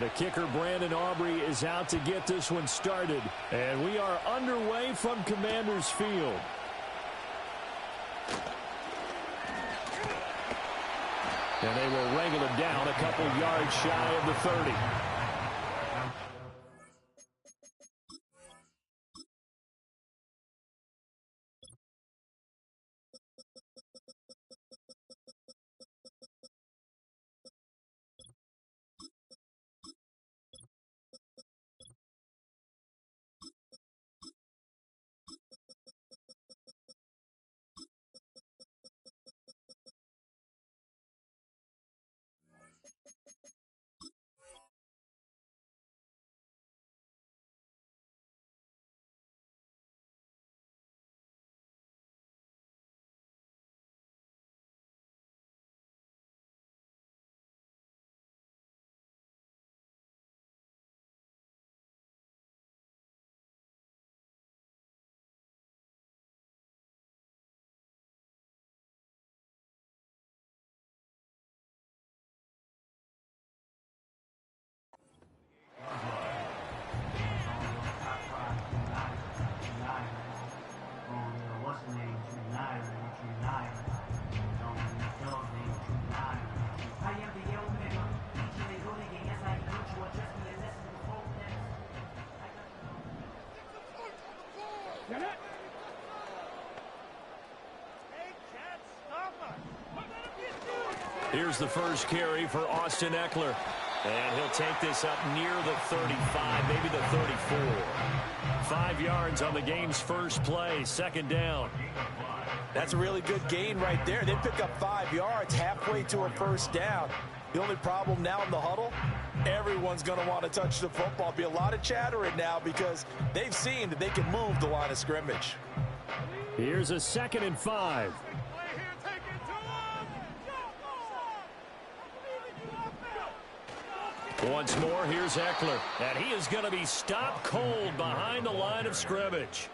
The kicker, Brandon Aubrey, is out to get this one started. And we are underway from Commanders Field. And they will wrangle him down a couple yards shy of the 30. Here's the first carry for Austin Eckler. And he'll take this up near the 35, maybe the 34. 5 yards on the game's first play, second down. That's a really good gain right there. They pick up 5 yards halfway to a first down. The only problem now in the huddle, everyone's going to want to touch the football. Be a lot of chattering now because they've seen that they can move the line of scrimmage. Here's a 2nd and 5. Once more, here's Eckler. And he is going to be stopped cold behind the line of scrimmage.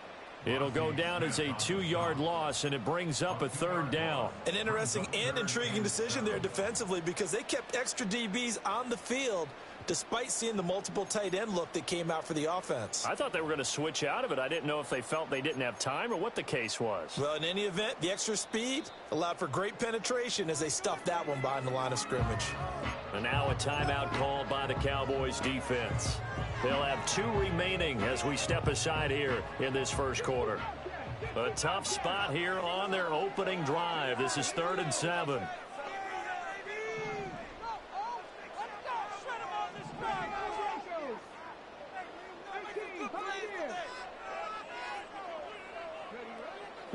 It'll go down as a 2-yard loss, and it brings up a 3rd down. An interesting and intriguing decision there defensively because they kept extra DBs on the field despite seeing the multiple tight end look that came out for the offense. I thought they were going to switch out of it. I didn't know if they felt they didn't have time or what the case was. Well, in any event, the extra speed allowed for great penetration as they stuffed that one behind the line of scrimmage. And now a timeout called by the Cowboys defense. They'll have 2 remaining as we step aside here in this first quarter. A tough spot here on their opening drive. This is 3rd and 7.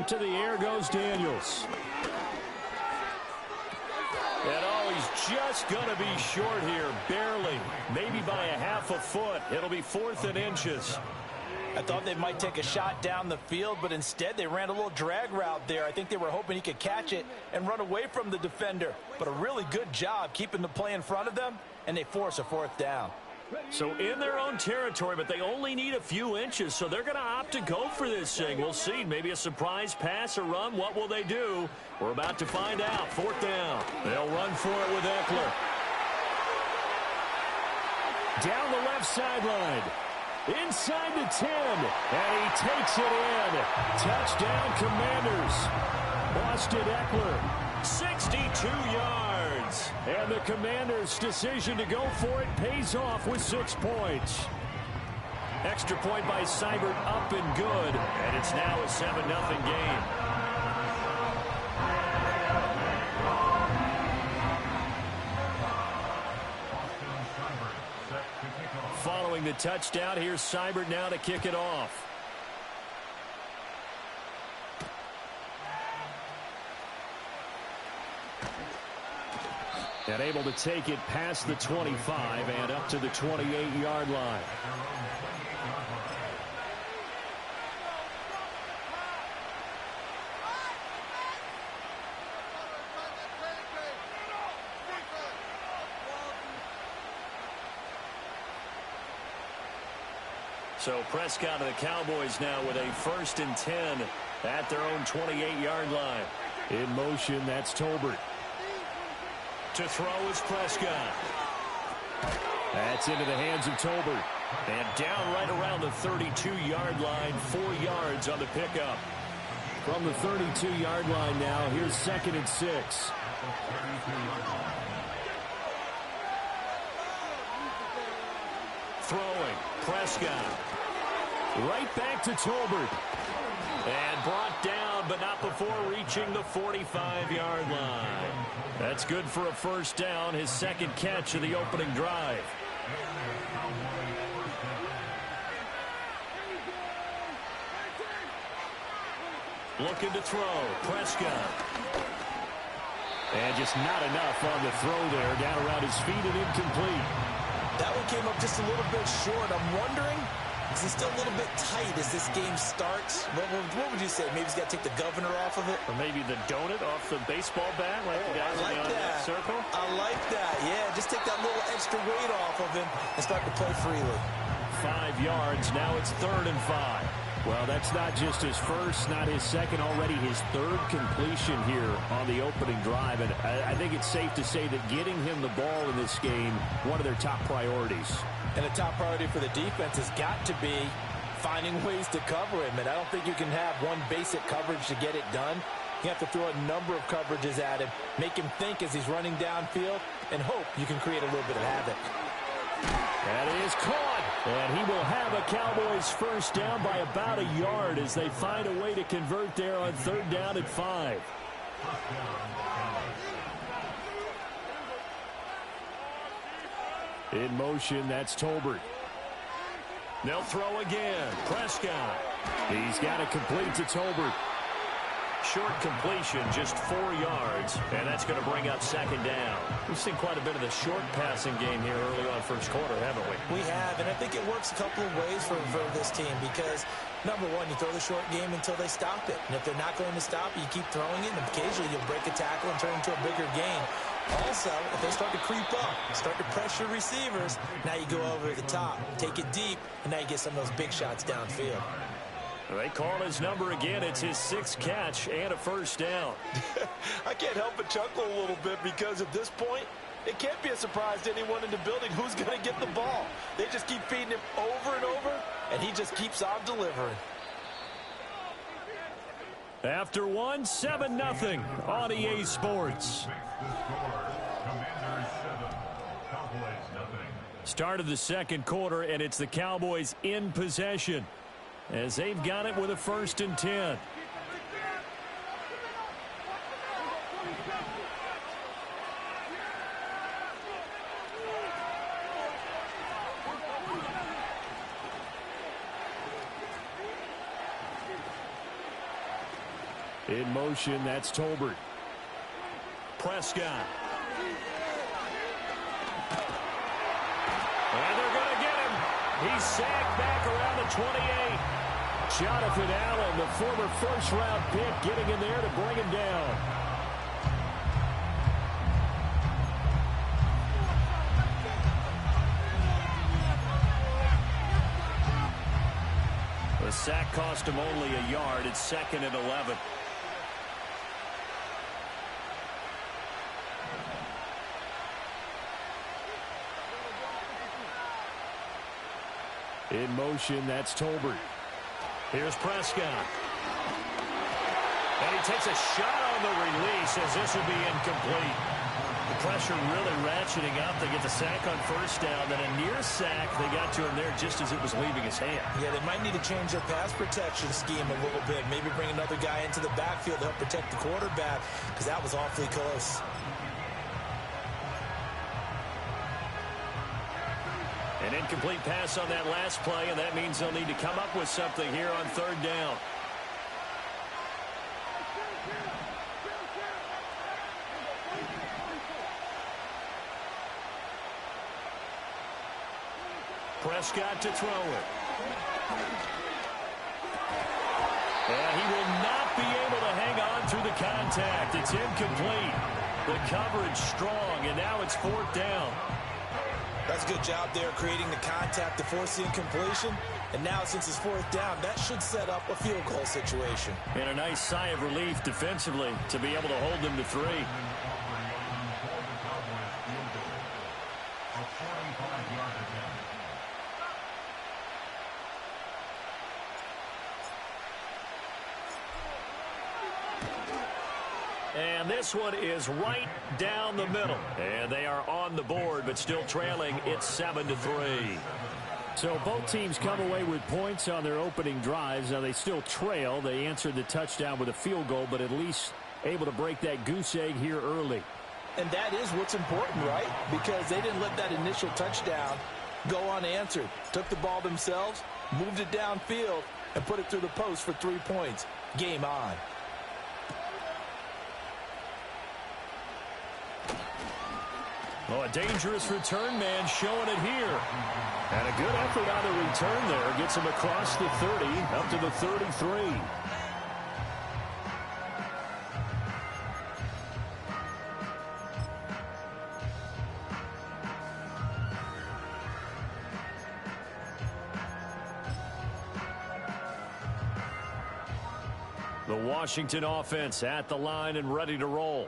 To the air goes Daniels. And oh, he's just going to be short here, barely, maybe by a half a foot. It'll be 4th and inches. I thought they might take a shot down the field, but instead they ran a little drag route there. I think they were hoping he could catch it and run away from the defender. But a really good job keeping the play in front of them, and they force a 4th down. So in their own territory, but they only need a few inches, so they're going to opt to go for this thing. We'll see. Maybe a surprise pass or run. What will they do? We're about to find out. 4th down. They'll run for it with Eckler. Down the left sideline. Inside the 10. And he takes it in. Touchdown, Commanders. Austin Eckler. 62 yards. And the Commanders' decision to go for it pays off with 6 points. Extra point by Seibert up and good. And it's now a 7-0 game. Following the touchdown, here's Seibert now to kick it off. And able to take it past the 25 and up to the 28-yard line. So Prescott and the Cowboys now with a 1st and 10 at their own 28-yard line. In motion, that's Tolbert. To throw is Prescott. That's into the hands of Tolbert. And down right around the 32-yard line, 4 yards on the pickup. From the 32-yard line now, here's 2nd and 6. Throwing, Prescott. Right back to Tolbert. And brought down, but not before reaching the 45-yard line. That's good for a first down, his 2nd catch of the opening drive. Looking to throw, Prescott. And just not enough on the throw there, down around his feet and incomplete. That one came up just a little bit short. I'm wondering, is he still a little bit tight as this game starts? What would you say? Maybe he's got to take the governor off of it? Or maybe the donut off the baseball bat, like the guys like in the that circle? I like that, yeah. Just take that little extra weight off of him and start to play freely. 5 yards, now it's 3rd and 5. Well, that's not just his first, not his second, already his 3rd completion here on the opening drive. And I think it's safe to say that getting him the ball in this game, one of their top priorities. And the top priority for the defense has got to be finding ways to cover him. And I don't think you can have one basic coverage to get it done. You have to throw a number of coverages at him, make him think as he's running downfield, and hope you can create a little bit of havoc. That is caught. And he will have a Cowboys first down by about a yard as they find a way to convert there on 3rd down and 5. In motion, that's Tolbert. They'll throw again. Prescott. He's got it complete to Tolbert. Short completion, just 4 yards, and that's going to bring up 2nd down. We've seen quite a bit of the short passing game here early on first quarter, haven't we? We have, and I think it works a couple of ways for this team because, number one, you throw the short game until they stop it. And if they're not going to stop it, you keep throwing it, and occasionally you'll break a tackle and turn it into a bigger gain. Also, if they start to creep up, start to pressure receivers, now you go over the top, take it deep, and now you get some of those big shots downfield. They call his number again. It's his 6th catch and a first down. I can't help but chuckle a little bit because at this point, it can't be a surprise to anyone in the building who's going to get the ball. They just keep feeding him over and over, and he just keeps on delivering. After 7-0 on EA Sports. Start of the 2nd quarter, and it's the Cowboys in possession as they've got it with a 1st and 10. In motion, that's Tolbert. Prescott. And they're going to get him. He's sacked back around the 28. Jonathan Allen, the former first-round pick, getting in there to bring him down. The sack cost him only a yard. It's 2nd and 11. In motion, that's Tolbert. Here's Prescott. And he takes a shot on the release as this will be incomplete. The pressure really ratcheting up. They get the sack on first down. Then a near sack. They got to him there just as it was leaving his hand. Yeah, they might need to change their pass protection scheme a little bit. Maybe bring another guy into the backfield to help protect the quarterback because that was awfully close. An incomplete pass on that last play, and that means they'll need to come up with something here on 3rd down. Prescott to throw it. And he will not be able to hang on through the contact. It's incomplete. The coverage strong, and now it's 4th down. That's a good job there creating the contact to force the incompletion. And now since it's 4th down, that should set up a field goal situation. And a nice sigh of relief defensively to be able to hold them to 3. And this one is right down the middle. And they are on the board, but still trailing. It's 7-3. So both teams come away with points on their opening drives. Now they still trail. They answered the touchdown with a field goal, but at least able to break that goose egg here early. And that is what's important, right? Because they didn't let that initial touchdown go unanswered. Took the ball themselves, moved it downfield, and put it through the post for 3 points. Game on. Oh, a dangerous return man showing it here. And a good effort on the return there. Gets him across the 30, up to the 33. The Washington offense at the line and ready to roll.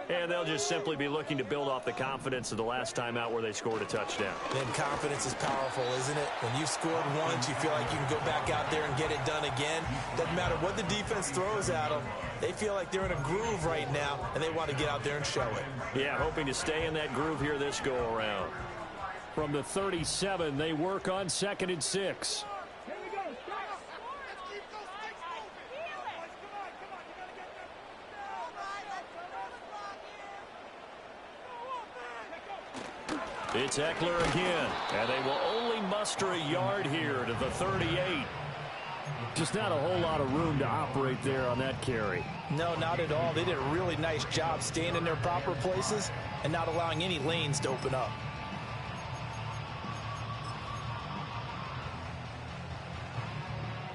And they'll just simply be looking to build off the confidence of the last time out where they scored a touchdown. Then confidence is powerful, isn't it? When you've scored once, you feel like you can go back out there and get it done again. Doesn't matter what the defense throws at them. They feel like they're in a groove right now, and they want to get out there and show it. Yeah, hoping to stay in that groove here this go-around. From the 37, they work on 2nd and 6. It's Eckler again, and they will only muster a yard here to the 38. Just not a whole lot of room to operate there on that carry. No, not at all. They did a really nice job staying in their proper places and not allowing any lanes to open up.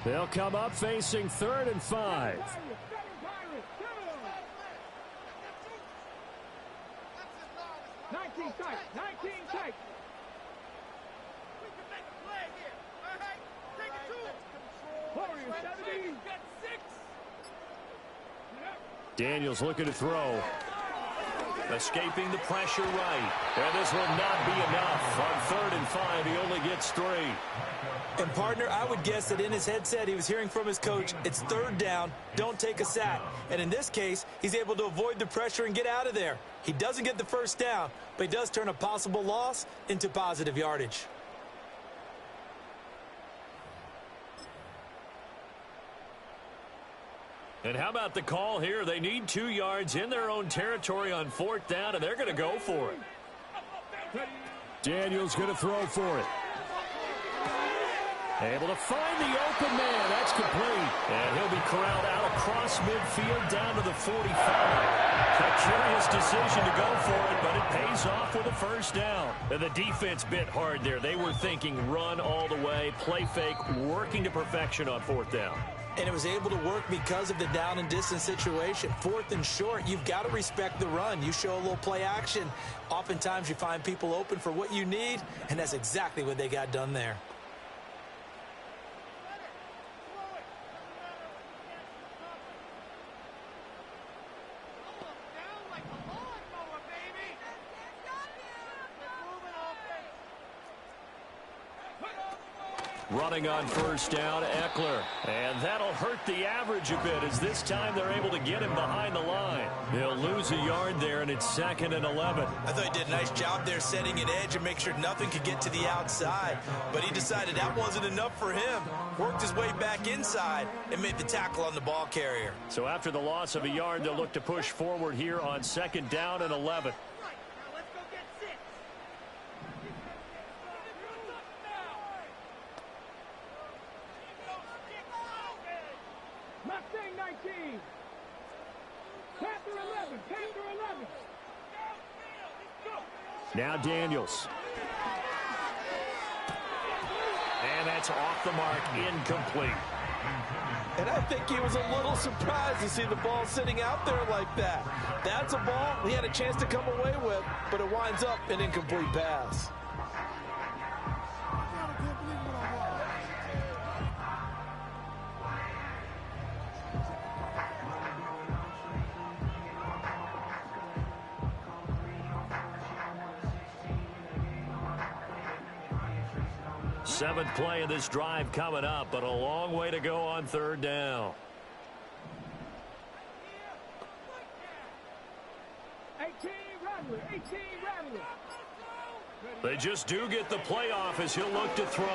They'll come up facing 3rd and 5. Daniels looking to throw. Escaping the pressure right. And this will not be enough. On 3rd and 5, he only gets 3. And, partner, I would guess that in his headset he was hearing from his coach, it's 3rd down, don't take a sack. And in this case, he's able to avoid the pressure and get out of there. He doesn't get the 1st down, but he does turn a possible loss into positive yardage. And how about the call here? They need 2 yards in their own territory on 4th down, and they're going to go for it. Daniels going to throw for it. Able to find the open man. That's complete. And he'll be corralled out across midfield down to the 45. A curious decision to go for it, but it pays off with a 1st down. And the defense bit hard there. They were thinking run all the way, play fake, working to perfection on 4th down. And it was able to work because of the down and distance situation. 4th and short, you've got to respect the run. You show a little play action. Oftentimes you find people open for what you need, and that's exactly what they got done there. Running on 1st down, Eckler. And that'll hurt the average a bit as this time they're able to get him behind the line. He'll lose a yard there, and it's 2nd and 11. I thought he did a nice job there setting an edge and make sure nothing could get to the outside. But he decided that wasn't enough for him. Worked his way back inside and made the tackle on the ball carrier. So after the loss of a yard, they'll look to push forward here on 2nd down and 11. Now Daniels. And that's off the mark, incomplete. And I think he was a little surprised to see the ball sitting out there like that. That's a ball he had a chance to come away with, but it winds up an incomplete pass. Seventh play of this drive coming up, but a long way to go on 3rd down. They just do get the playoff as he'll look to throw.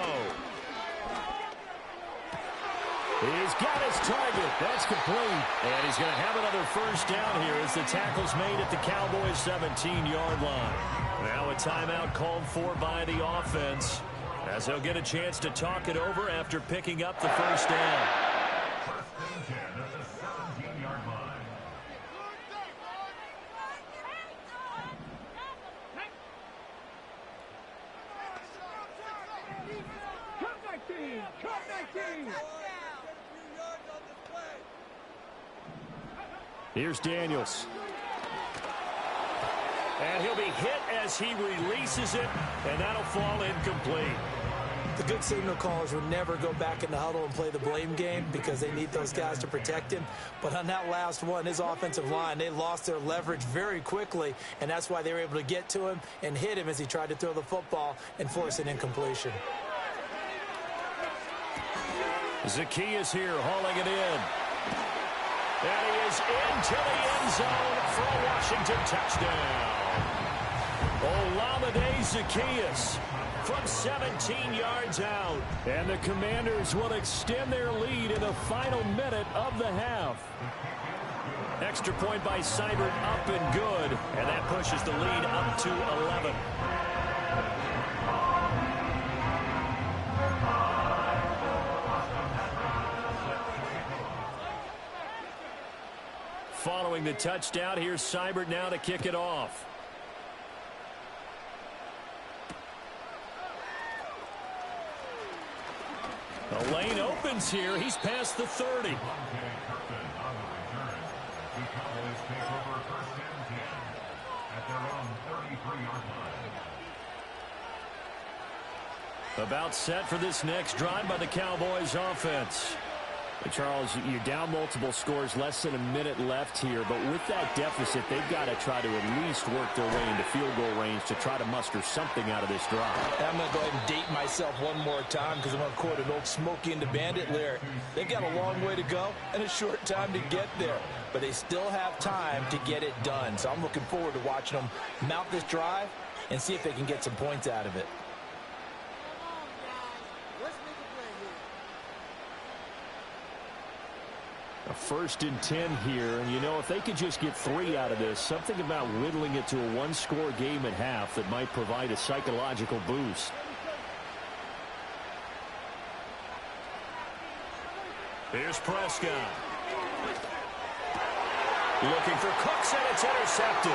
He's got his target. That's complete. And he's going to have another first down here as the tackle's made at the Cowboys' 17-yard line. Now a timeout called for by the offense as they'll get a chance to talk it over after picking up the first down. Here's Daniels. And he'll be hit as he releases it, and that'll fall incomplete. The good signal callers would never go back in the huddle and play the blame game because they need those guys to protect him. But on that last one, his offensive line, they lost their leverage very quickly, and that's why they were able to get to him and hit him as he tried to throw the football and force an incompletion. Zacchaeus here hauling it in. And he is into the end zone for a Washington touchdown. Olamide Zacchaeus from 17 yards out. And the Commanders will extend their lead in the final minute of the half. Extra point by Seibert up and good. And that pushes the lead up to 11. Following the touchdown, here's Seibert now to kick it off. The lane opens here. He's past the 30. About set for this next drive by the Cowboys offense. Charles, you're down multiple scores, less than a minute left here, but with that deficit, they've got to try to at least work their way into field goal range to try to muster something out of this drive. I'm going to go ahead and date myself one more time because I'm going to quote an old Smokey and the Bandit lyric. They've got a long way to go and a short time to get there, but they still have time to get it done. So I'm looking forward to watching them mount this drive and see if they can get some points out of it. A 1st and 10 here, and you know, if they could just get 3 out of this, something about whittling it to a one-score game at half that might provide a psychological boost. Here's Prescott. Looking for Cooks, and it's intercepted.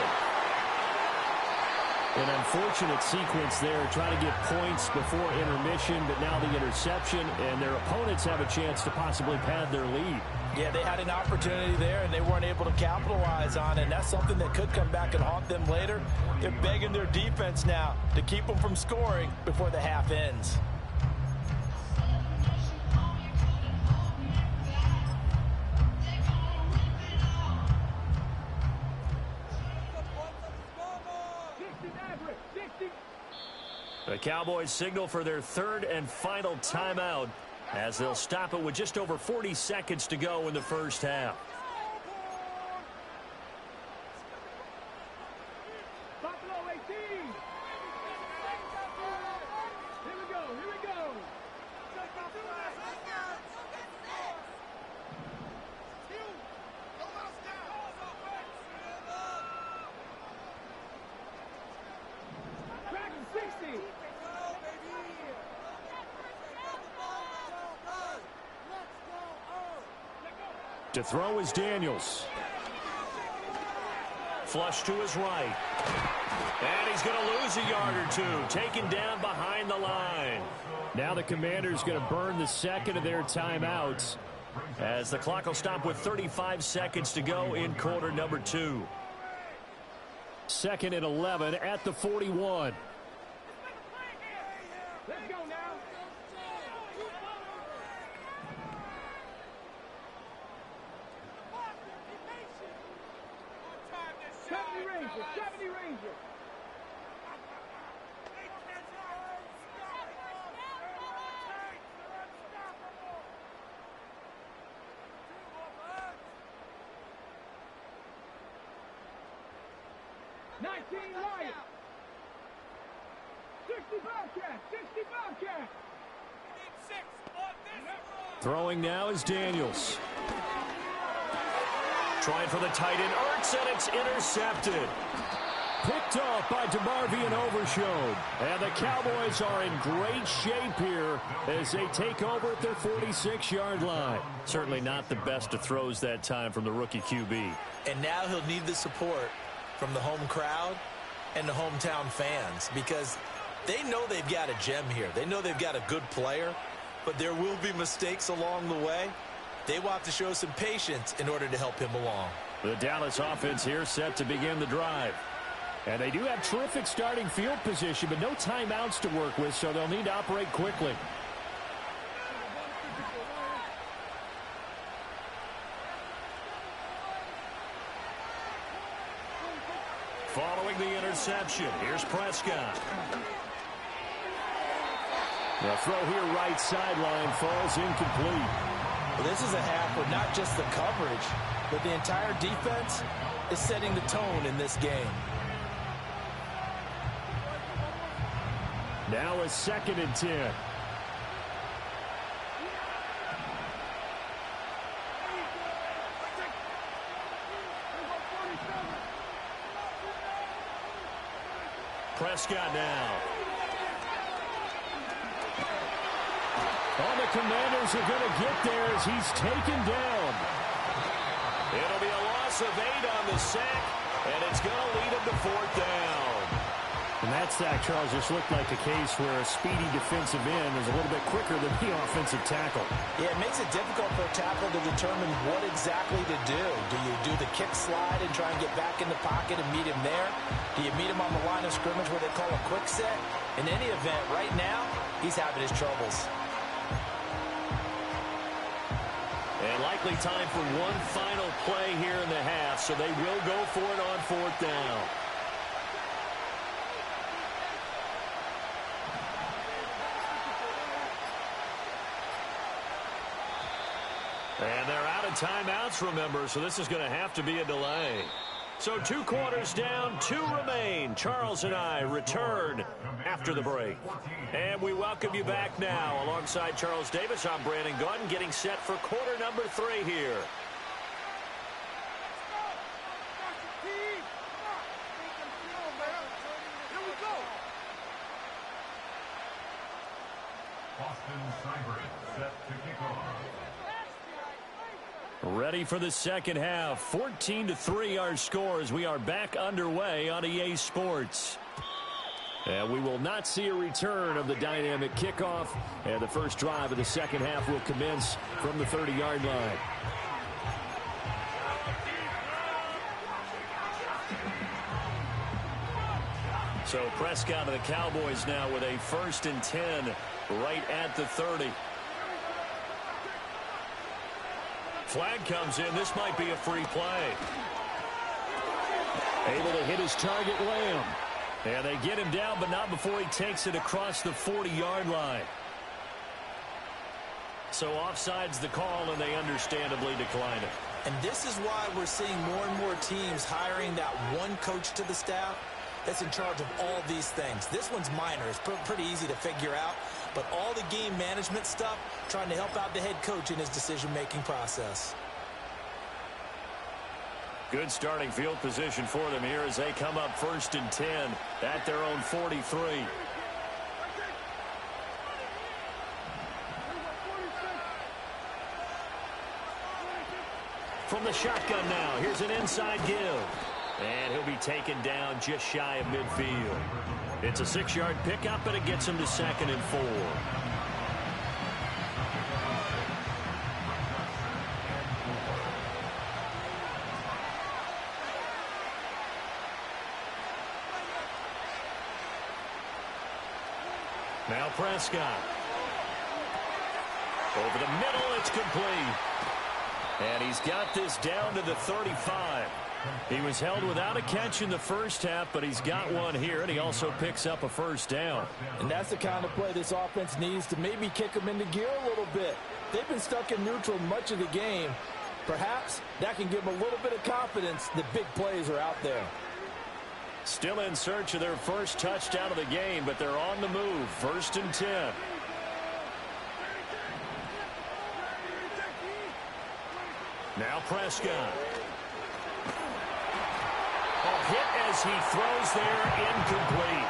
An unfortunate sequence there, trying to get points before intermission, but now the interception, and their opponents have a chance to possibly pad their lead. Yeah, they had an opportunity there, and they weren't able to capitalize on it, and that's something that could come back and haunt them later. They're begging their defense now to keep them from scoring before the half ends. The Cowboys signal for their 3rd and final timeout as they'll stop it with just over 40 seconds to go in the first half. To throw is Daniels. Flush to his right. And he's going to lose a yard or two. Taken down behind the line. Now the Commanders going to burn the second of their timeouts as the clock will stop with 35 seconds to go in quarter number 2. 2nd and 11 at the 41. Let's go now. Gravity Ranger. 19 Lions. 60 Bobcat. 60 Bobcat. Throwing now is Daniels. Trying for the tight end, Ertz, and it's intercepted. Picked off by DeMarvion Overshown. And the Cowboys are in great shape here as they take over at their 46-yard line. Certainly not the best of throws that time from the rookie QB. And now he'll need the support from the home crowd and the hometown fans because they know they've got a gem here. They know they've got a good player, but there will be mistakes along the way. They will have to show some patience in order to help him along. The Dallas offense here set to begin the drive. And they do have terrific starting field position, but no timeouts to work with, so they'll need to operate quickly. Following the interception, here's Prescott. The throw here right sideline falls incomplete. Well, this is a half where not just the coverage, but the entire defense is setting the tone in this game. Now a 2nd and 10. Prescott now. All the Commanders are going to get there as he's taken down. It'll be a loss of 8 on the sack, and it's going to lead him to 4th down. And that sack, Charles, just looked like a case where a speedy defensive end is a little bit quicker than the offensive tackle. Yeah, it makes it difficult for a tackle to determine what exactly to do. Do you do the kick slide and try and get back in the pocket and meet him there? Do you meet him on the line of scrimmage where they call a quick set? In any event, right now, he's having his troubles. And likely time for one final play here in the half, so they will go for it on 4th down. And they're out of timeouts, remember, so this is going to have to be a delay. So 2 quarters down, 2 remain. Charles and I return after the break. And we welcome you back now. Alongside Charles Davis, I'm Brandon Gaudin, getting set for quarter number 3 here. Austin Seibert set to kick off. Ready for the second half. 14-3 our score as we are back underway on EA Sports. And we will not see a return of the dynamic kickoff. And the first drive of the second half will commence from the 30-yard line. So Prescott of the Cowboys now with a 1st and 10 right at the 30. Flag comes in. This might be a free play. Able to hit his target, Lamb. And they get him down, but not before he takes it across the 40-yard line. So offside's the call, and they understandably decline it. And this is why we're seeing more and more teams hiring that one coach to the staff that's in charge of all these things. This one's minor. It's pretty easy to figure out. But all the game management stuff, trying to help out the head coach in his decision-making process. Good starting field position for them here as they come up 1st and 10 at their own 43. From the shotgun now, here's an inside give. And he'll be taken down just shy of midfield. It's a 6-yard pickup, and it gets him to 2nd and 4. Now Prescott. Over the middle, it's complete. And he's got this down to the 35. He was held without a catch in the first half, but he's got one here, and he also picks up a 1st down. And that's the kind of play this offense needs to maybe kick them into gear a little bit. They've been stuck in neutral much of the game. Perhaps that can give them a little bit of confidence that big plays are out there. Still in search of their first touchdown of the game, but they're on the move. 1st and 10. Now Prescott. A hit as he throws there, incomplete.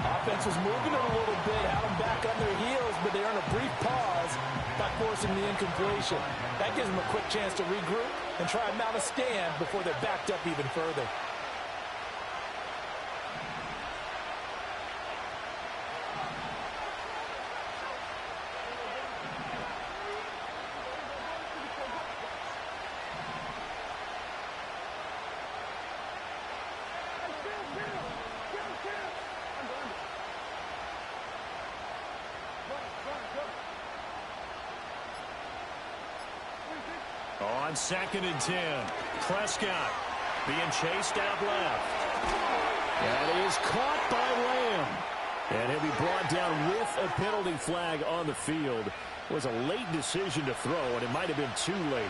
Offense was moving it a little bit, had them back on their heels, but they earned a brief pause by forcing the incompletion. That gives them a quick chance to regroup and try and mount a stand before they're backed up even further. On 2nd and 10, Prescott being chased out left. That is caught by Lamb. And he'll be brought down with a penalty flag on the field. It was a late decision to throw, and it might have been too late.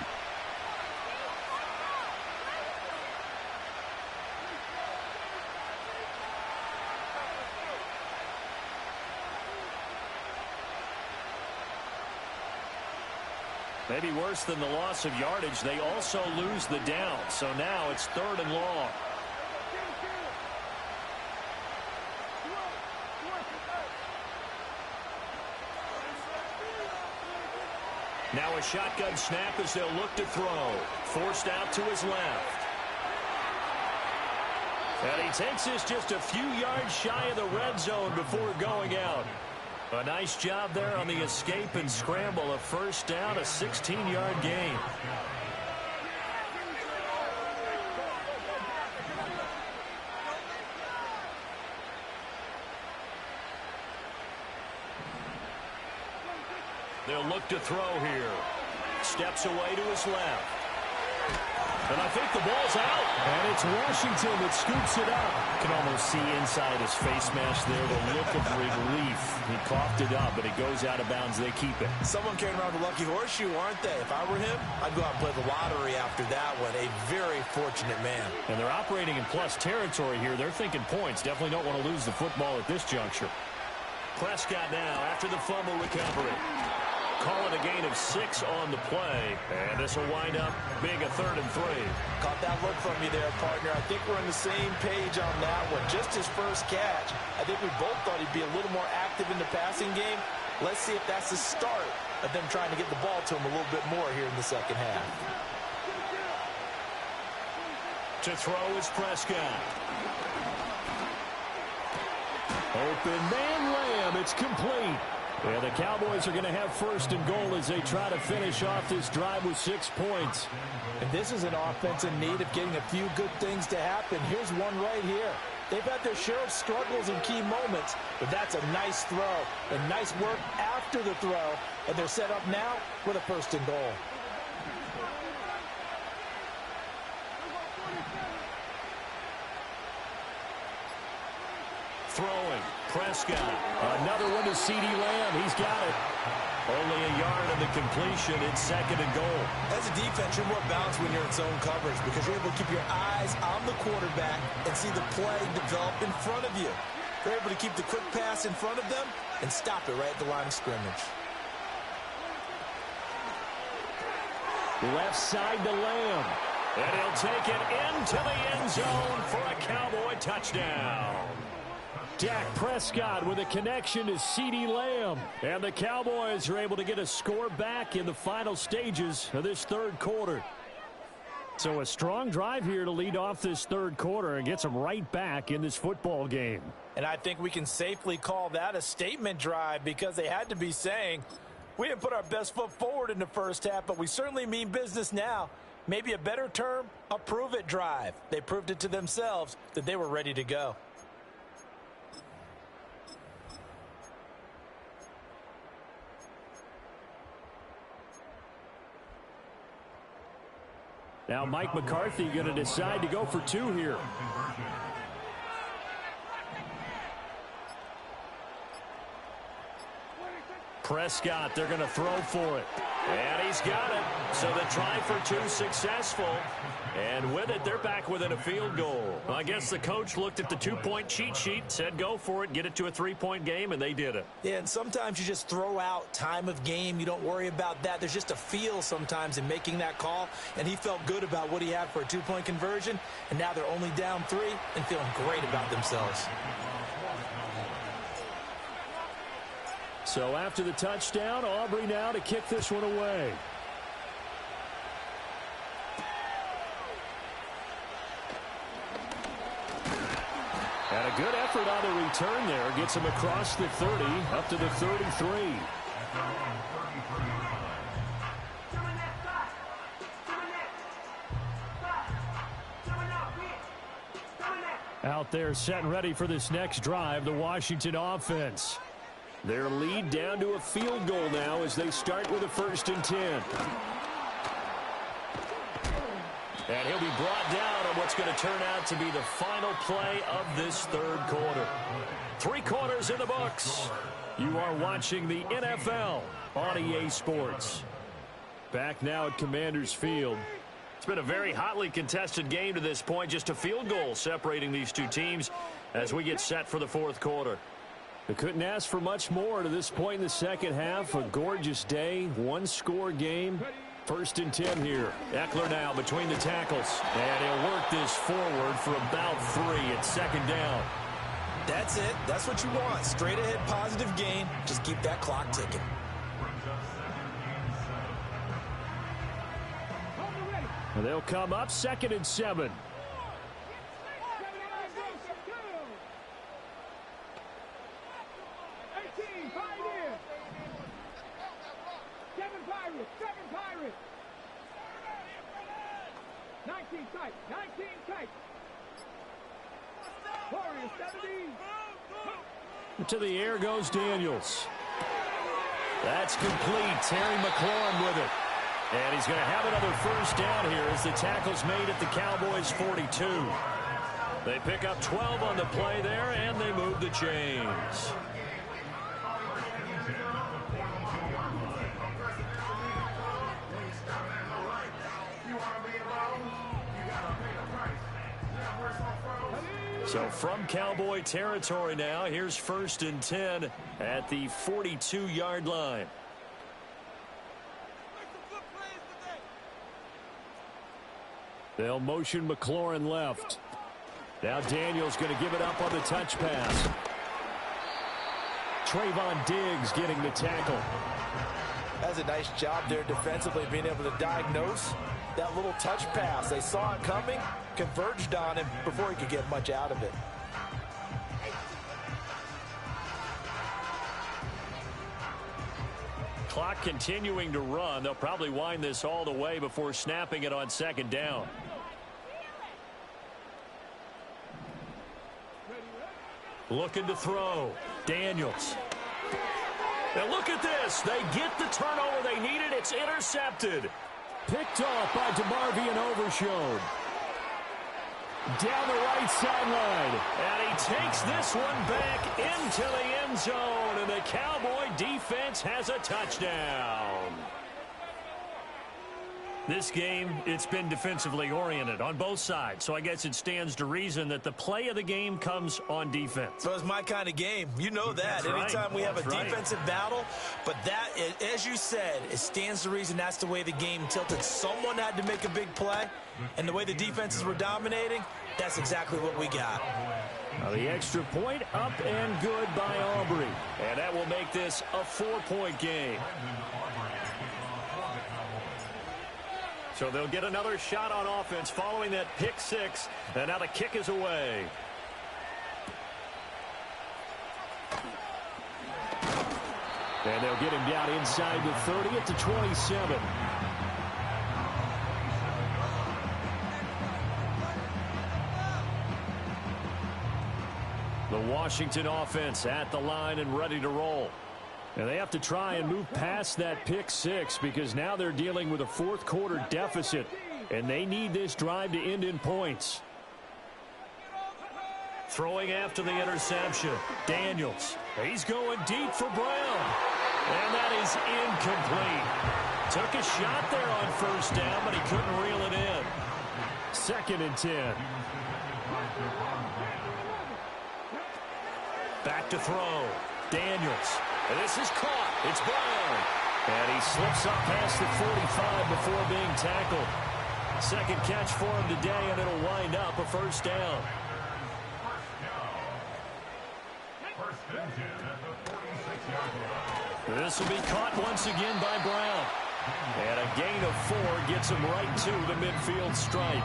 Maybe worse than the loss of yardage, they also lose the down. So now it's 3rd and long. Now a shotgun snap as they'll look to throw. Forced out to his left. And he takes this just a few yards shy of the red zone before going out. A nice job there on the escape and scramble. A 1st down, a 16-yard gain. They'll look to throw here. Steps away to his left. And I think the ball's out. And it's Washington that scoops it up. You can almost see inside his face mask there the look of relief. He coughed it up, but it goes out of bounds. They keep it. Someone carrying around the lucky horseshoe, aren't they? If I were him, I'd go out and play the lottery after that one. A very fortunate man. And they're operating in plus territory here. They're thinking points. Definitely don't want to lose the football at this juncture. Prescott now after the fumble recovery. Call it a gain of 6 on the play. And this will wind up being a 3rd and 3. Caught that look from you there, partner. I think we're on the same page on that one. Just his first catch. I think we both thought he'd be a little more active in the passing game. Let's see if that's the start of them trying to get the ball to him a little bit more here in the second half. To throw is Prescott. Open man Lamb. It's complete. Yeah, the Cowboys are going to have 1st and goal as they try to finish off this drive with 6 points. And this is an offense in need of getting a few good things to happen. Here's one right here. They've had their share of struggles in key moments, but that's a nice throw and nice work after the throw. And they're set up now with a 1st and goal. Throwing, Prescott. Another one to C.D. Lamb. He's got it. Only a yard on the completion. It's 2nd and goal. As a defense, you're more balanced when you're in zone coverage because you're able to keep your eyes on the quarterback and see the play develop in front of you. They're able to keep the quick pass in front of them and stop it right at the line of scrimmage. Left side to Lamb. And he'll take it into the end zone for a Cowboy touchdown. Dak Prescott with a connection to C.D. Lamb. And the Cowboys are able to get a score back in the final stages of this 3rd quarter. So a strong drive here to lead off this 3rd quarter and gets them right back in this football game. And I think we can safely call that a statement drive because they had to be saying, we didn't put our best foot forward in the first half, but we certainly mean business now. Maybe a better term, a prove-it drive. They proved it to themselves that they were ready to go. Now Mike McCarthy going to decide to go for 2 here. Prescott, they're going to throw for it. And he's got it. So the try for two successful. And with it, they're back within a field goal. I guess the coach looked at the two-point cheat sheet, said go for it, get it to a three-point game, and they did it. Yeah, and sometimes you just throw out time of game. You don't worry about that. There's just a feel sometimes in making that call, and he felt good about what he had for a two-point conversion, and now they're only down 3 and feeling great about themselves. So after the touchdown, Aubrey now to kick this one away. And a good effort on the return there. Gets him across the 30, up to the 33. Out there set and ready for this next drive, the Washington offense. Their lead down to a field goal now as they start with a 1st and 10. And he'll be brought down on what's going to turn out to be the final play of this 3rd quarter. 3 quarters in the books. You are watching the NFL on EA Sports. Back now at Commanders Field. It's been a very hotly contested game to this point. Just a field goal separating these two teams as we get set for the 4th quarter. They couldn't ask for much more to this point in the second half. A gorgeous day, 1-score game. 1st and 10 here. Eckler now between the tackles. And he'll work this forward for about 3 at 2nd down. That's it. That's what you want. Straight ahead positive gain. Just keep that clock ticking. And they'll come up 2nd and 7. To the air goes Daniels. That's complete. Terry McLaurin with it. And he's going to have another 1st down here as the tackle's made at the Cowboys' 42. They pick up 12 on the play there, and they move the chains. So from Cowboy territory now, here's 1st and 10 at the 42-yard line. They'll motion McLaurin left. Now Daniels going to give it up on the touch pass. Trayvon Diggs getting the tackle. That's a nice job there defensively, being able to diagnose that little touch pass. They saw it coming, converged on him before he could get much out of it. Clock continuing to run. They'll probably wind this all the way before snapping it on 2nd down. Looking to throw. Daniels. Now look at this. They get the turnover they needed. It's intercepted. Picked off by DeMarvion Overshown. Down the right sideline. And he takes this one back into the end zone. And the Cowboy defense has a touchdown. This game, it's been defensively oriented on both sides. So I guess it stands to reason that the play of the game comes on defense. So it's my kind of game. You know that. That's Anytime we have a right. defensive battle. But that, as you said, it stands to reason that's the way the game tilted. Someone had to make a big play. And the way the defenses were dominating, that's exactly what we got. Now the extra point up and good by Aubrey. And that will make this a 4-point game. So they'll get another shot on offense following that pick 6. And now the kick is away. And they'll get him down inside the 30 at the 27. The Washington offense at the line and ready to roll. And they have to try and move past that pick 6 because now they're dealing with a 4th quarter deficit. And they need this drive to end in points. Throwing after the interception. Daniels. He's going deep for Brown. And that is incomplete. Took a shot there on first down, but he couldn't reel it in. 2nd and 10. Back to throw. Daniels. And this is caught. It's Brown. And he slips up past the 45 before being tackled. 2nd catch for him today, and it'll wind up a first down. This will be caught once again by Brown. And a gain of 4 gets him right to the midfield stripe.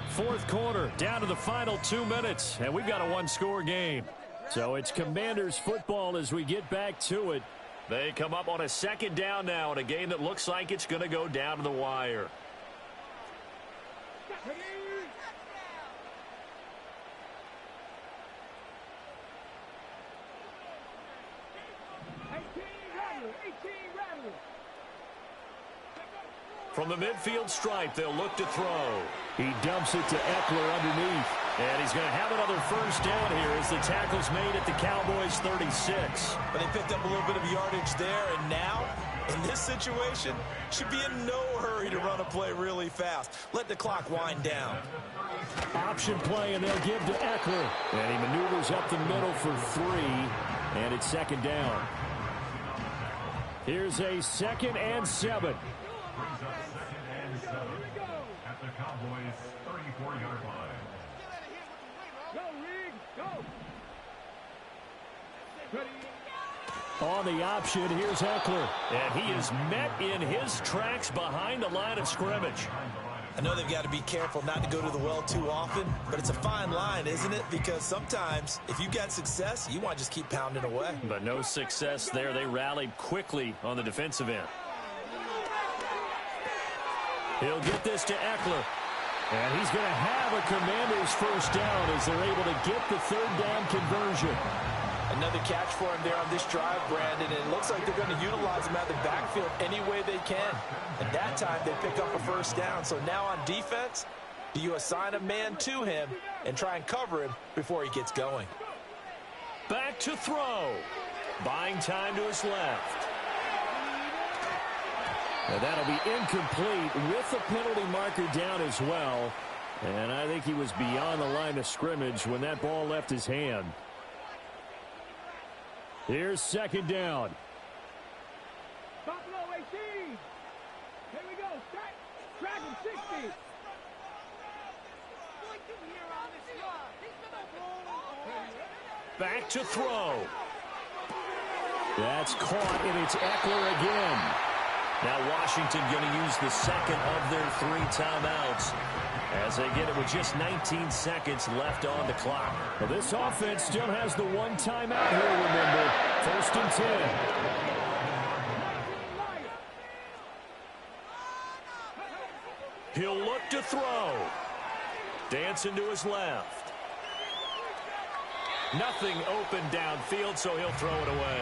Fourth quarter, down to the final 2 minutes, and we've got a one-score game. So it's Commanders football as we get back to it. They come up on a 2nd down now in a game that looks like it's going to go down to the wire. From the midfield stripe, they'll look to throw. He dumps it to Eckler underneath. And he's going to have another first down here as the tackle's made at the Cowboys' 36. But they picked up a little bit of yardage there, and now, in this situation, should be in no hurry to run a play really fast. Let the clock wind down. Option play, and they'll give to Eckler. And he maneuvers up the middle for 3, and it's 2nd down. Here's a 2nd and 7. At the Cowboys' 34-yard line. Go, Reed, go. On the option, here's Eckler. And he is met in his tracks behind the line of scrimmage. I know they've got to be careful not to go to the well too often, but it's a fine line, isn't it? Because sometimes, if you got success, you want to just keep pounding away. But no success there. They rallied quickly on the defensive end. He'll get this to Eckler. And he's going to have a Commanders first down as they're able to get the 3rd down conversion. Another catch for him there on this drive, Brandon, and it looks like they're going to utilize him out of the backfield any way they can. And that time they pick up a first down. So now on defense, do you assign a man to him and try and cover him before he gets going? Back to throw. Buying time to his left. And that'll be incomplete with the penalty marker down as well. And I think he was beyond the line of scrimmage when that ball left his hand. Here's 2nd down. Buffalo 18. Here we go. Dragon 60. Back to throw. That's caught, and it's Eckler again. Now Washington going to use the 2nd of their 3 timeouts as they get it with just 19 seconds left on the clock. Well, this offense still has the 1 timeout here, remember. 1st and 10. He'll look to throw. Dancing to his left. Nothing open downfield, so he'll throw it away.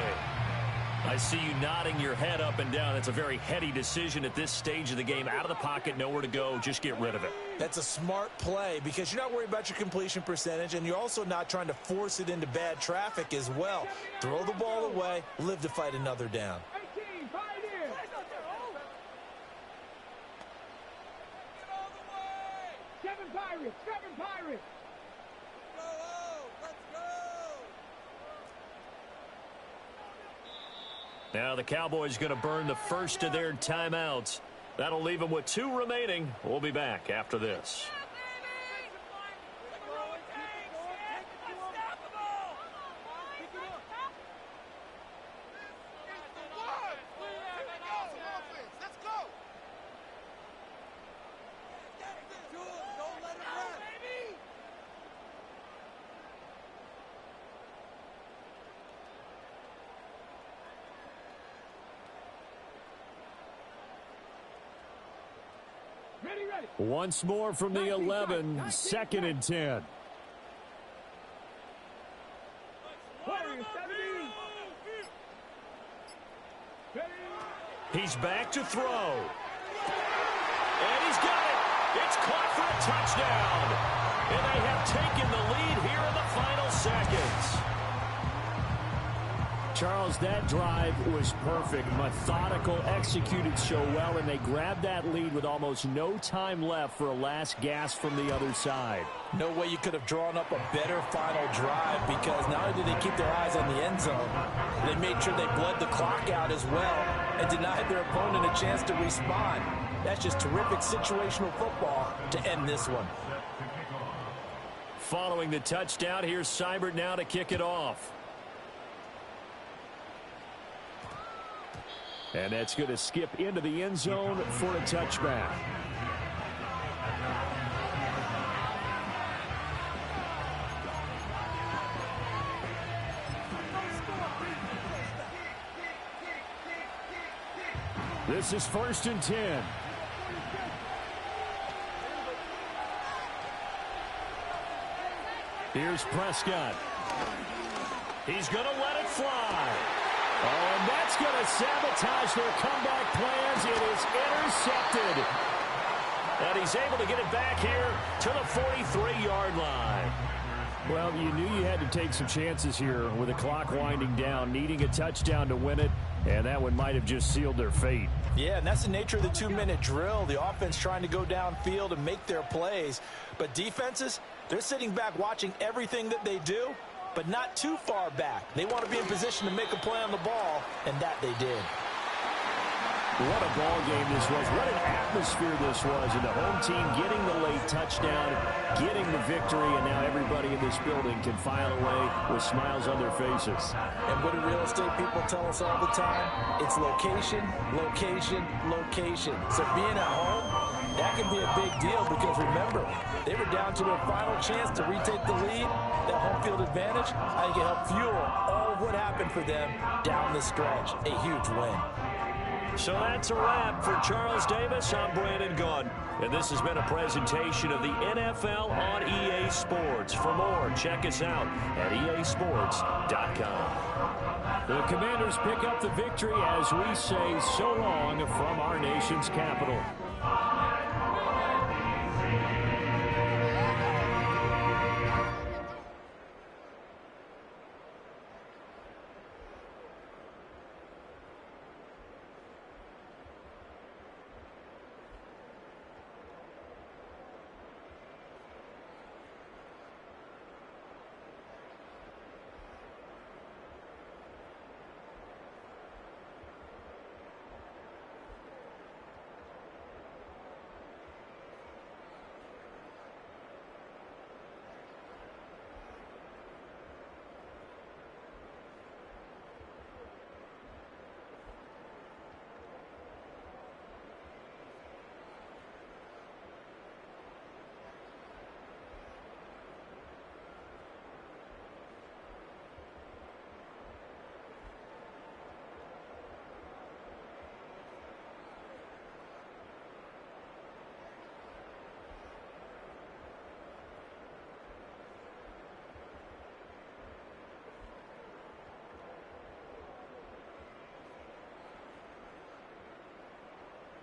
I see you nodding your head up and down. That's a very heady decision at this stage of the game. Out of the pocket, nowhere to go. Just get rid of it. That's a smart play because you're not worried about your completion percentage, and you're also not trying to force it into bad traffic as well. Throw the ball away, live to fight another down. 18, Pioneer. 7 Pirates, 7 Pirates. Now the Cowboys going to burn the first of their timeouts. That'll leave them with 2 remaining. We'll be back after this. Ready. Once more from the 11, 2nd and 10. Warriors 70. He's back to throw. And he's got it. It's caught for a touchdown. And they have taken the lead here in the final seconds. Charles, that drive was perfect. Methodical, executed so well, and they grabbed that lead with almost no time left for a last gasp from the other side. No way you could have drawn up a better final drive, because not only did they keep their eyes on the end zone, they made sure they bled the clock out as well and denied their opponent a chance to respond. That's just terrific situational football to end this one. Following the touchdown, here's Seibert now to kick it off. And that's going to skip into the end zone for a touchback. This is 1st and 10. Here's Prescott. He's going to let it fly. Oh, and that's going to sabotage their comeback plans. It is intercepted. And he's able to get it back here to the 43-yard line. Well, you knew you had to take some chances here with the clock winding down, needing a touchdown to win it, and that one might have just sealed their fate. Yeah, and that's the nature of the 2-minute drill. The offense trying to go downfield and make their plays. But defenses, they're sitting back watching everything that they do, but not too far back. They want to be in position to make a play on the ball, and that they did. What a ball game this was. What an atmosphere this was. And the home team getting the late touchdown, getting the victory, and now everybody in this building can file away with smiles on their faces. And what do real estate people tell us all the time? It's location, location, location. So being at home, that can be a big deal, because remember, they were down to their final chance to retake the lead. That home field advantage, I think it helped fuel all of what happened for them down the stretch. A huge win. So that's a wrap for Charles Davis. I'm Brandon Gaudin, and this has been a presentation of the NFL on EA Sports. For more, check us out at easports.com. The Commanders pick up the victory as we say so long from our nation's capital.